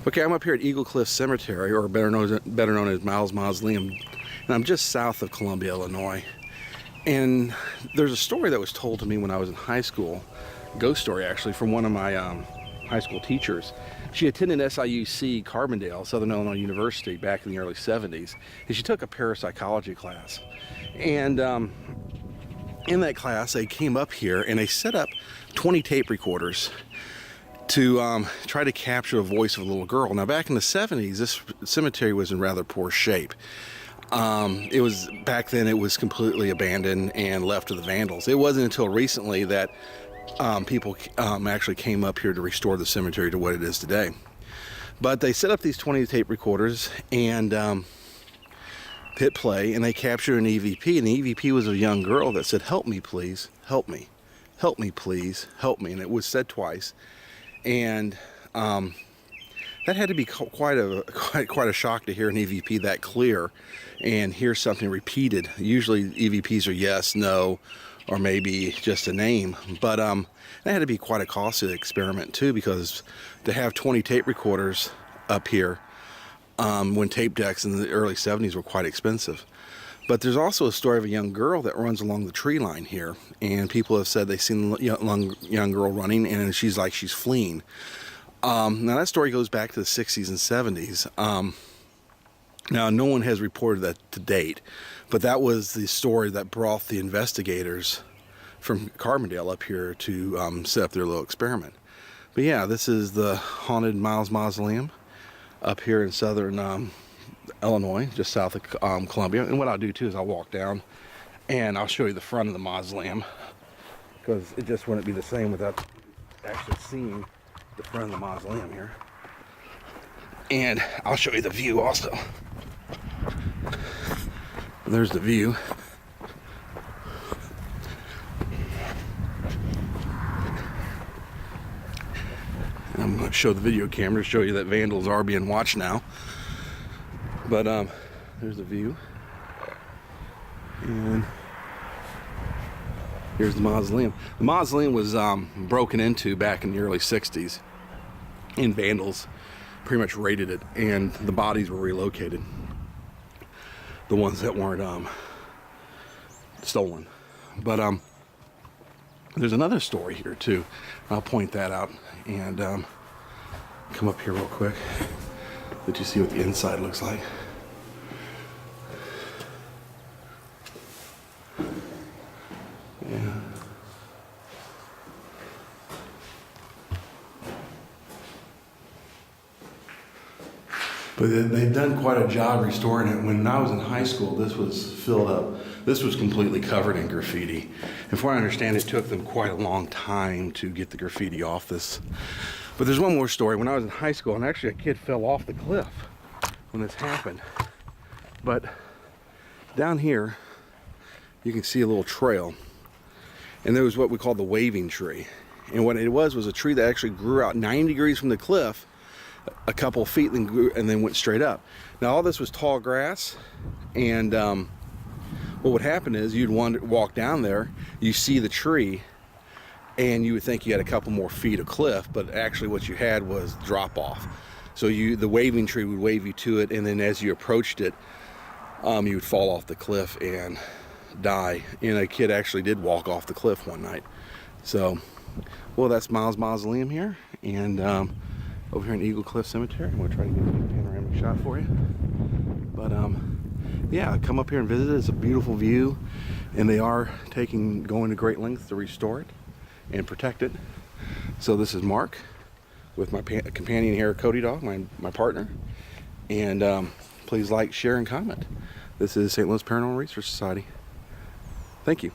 Okay, I'm up here at Eagle Cliff Cemetery, or better known as Mausoleum, and I'm just south of Columbia, Illinois. And there's a story that was told to me when I was in high school, a ghost story actually, from one of my high school teachers. She attended SIUC Carbondale, Southern Illinois University, back in the early 70s, and she took a parapsychology class. And in that class, they came up here and they set up 20 tape recorders to try to capture a voice of a little girl. Now, back in the 70s, this cemetery was in rather poor shape. It was back then. It was completely abandoned and left to the vandals. It wasn't until recently that people actually came up here to restore the cemetery to what it is today. But they set up these 20 tape recorders and hit play, and they captured an EVP. And the EVP was a young girl that said, "Help me, please, help me, help me, please, help me." And it was said twice. And that had to be quite a shock to hear an EVP that clear and hear something repeated. Usually EVPs are yes, no, or maybe just a name. But that had to be quite a costly experiment too, because to have 20 tape recorders up here when tape decks in the early 70s were quite expensive. But there's also a story of a young girl that runs along the tree line here, and people have said they've seen a young girl running, and she's fleeing. Now that story goes back to the 60s and 70s. Now no one has reported that to date, but that was the story that brought the investigators from Carbondale up here to set up their little experiment. But yeah, this is the haunted Mausoleum up here in southern Illinois, just south of Columbia. And what I'll do too is I'll walk down and I'll show you the front of the mausoleum, because it just wouldn't be the same without actually seeing the front of the mausoleum here. And I'll show you the view also. There's the view. And I'm going to show the video camera to show you that vandals are being watched now. But there's the view, and here's the mausoleum. The mausoleum was broken into back in the early 60s, and vandals pretty much raided it, and the bodies were relocated, the ones that weren't stolen. But there's another story here too. I'll point that out and come up here real quick. Let you see what the inside looks like. Yeah. But they've done quite a job restoring it. When I was in high school, this was filled up. This was completely covered in graffiti. And from what I understand, it took them quite a long time to get the graffiti off this. But there's one more story. When I was in high school, and actually a kid fell off the cliff when this happened. But down here, you can see a little trail. And there was what we call the waving tree. And what it was a tree that actually grew out 90 degrees from the cliff, a couple of feet, and then went straight up. Now all this was tall grass, and what would happen is you'd walk down there, you see the tree, and you would think you had a couple more feet of cliff, but actually what you had was drop off. So the waving tree would wave you to it, and then as you approached it, you would fall off the cliff and die. And a kid actually did walk off the cliff one night. So, well, that's Miles Mausoleum here, and over here in Eagle Cliff Cemetery. I'm going to try to get a panoramic shot for you. But yeah, come up here and visit it. It's a beautiful view, and they are going to great lengths to restore it and protect it. So this is Mark with my companion here, Cody Dog, my partner. And please like, share, and comment. This is St. Louis Paranormal Research Society. Thank you.